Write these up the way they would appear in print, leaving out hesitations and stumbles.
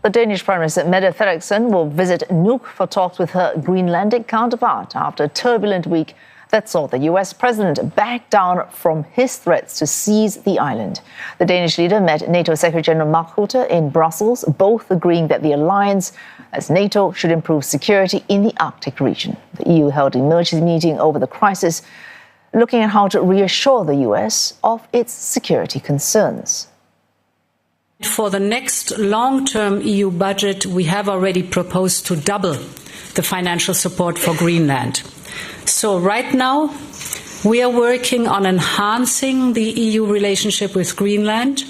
The Danish Prime Minister Mette Frederiksen will visit Nuuk for talks with her Greenlandic counterpart after a turbulent week that saw the US president back down from his threats to seize the island. The Danish leader met NATO Secretary General Mark Rutte in Brussels, both agreeing that the alliance, as NATO, should improve security in the Arctic region. The EU held an emergency meeting over the crisis, looking at how to reassure the US of its security concerns. For the next long-term EU budget, we have already proposed to double the financial support for Greenland. So right now, we are working on enhancing the EU relationship with Greenland.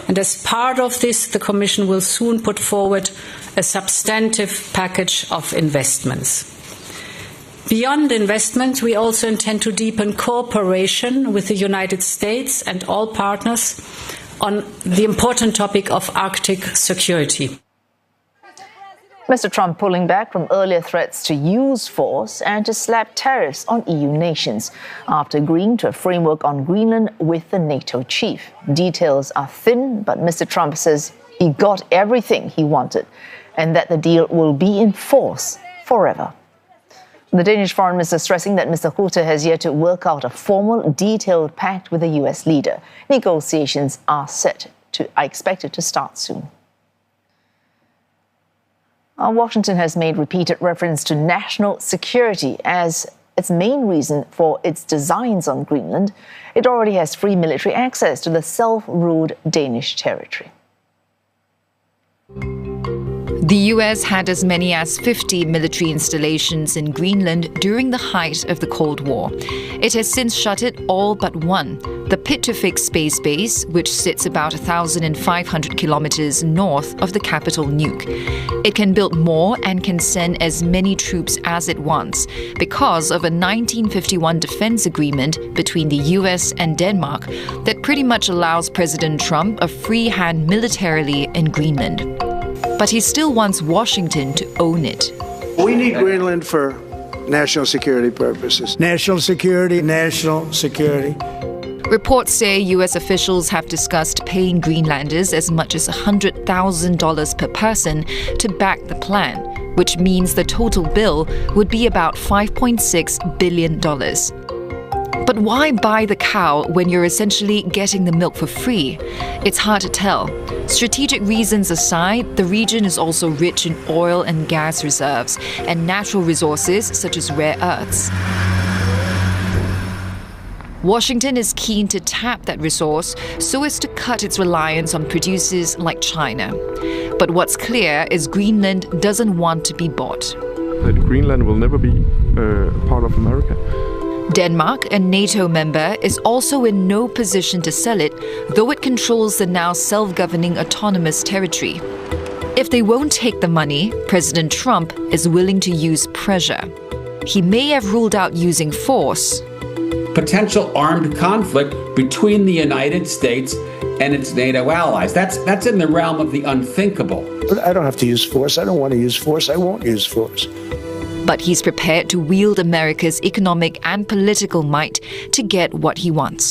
And as part of this, the Commission will soon put forward a substantive package of investments. Beyond investments, we also intend to deepen cooperation with the United States and all partners on the important topic of Arctic security. Mr. Trump pulling back from earlier threats to use force and to slap tariffs on EU nations after agreeing to a framework on Greenland with the NATO chief. Details are thin, but Mr. Trump says he got everything he wanted and that the deal will be in force forever. The Danish foreign minister stressing that Mr. Rutte has yet to work out a formal, detailed pact with the US leader. Negotiations are expected to start soon. Washington has made repeated reference to national security as its main reason for its designs on Greenland. It already has free military access to the self-ruled Danish territory. The US had as many as 50 military installations in Greenland during the height of the Cold War. It has since shuttered all but one, the Pitufik space base, which sits about 1,500 kilometers north of the capital Nuuk. It can build more and can send as many troops as it wants because of a 1951 defense agreement between the US and Denmark that pretty much allows President Trump a free hand militarily in Greenland. But he still wants Washington to own it. We need Greenland for national security purposes. National security, national security. Reports say US officials have discussed paying Greenlanders as much as $100,000 per person to back the plan, which means the total bill would be about $5.6 billion. But why buy the cow when you're essentially getting the milk for free? It's hard to tell. Strategic reasons aside, the region is also rich in oil and gas reserves and natural resources such as rare earths. Washington is keen to tap that resource so as to cut its reliance on producers like China. But what's clear is Greenland doesn't want to be bought. That Greenland will never be part of America. Denmark, a NATO member, is also in no position to sell it, though it controls the now self-governing autonomous territory. If they won't take the money, President Trump is willing to use pressure. He may have ruled out using force. Potential armed conflict between the United States and its NATO allies. That's in the realm of the unthinkable. But I don't have to use force. I don't want to use force. I won't use force. But he's prepared to wield America's economic and political might to get what he wants.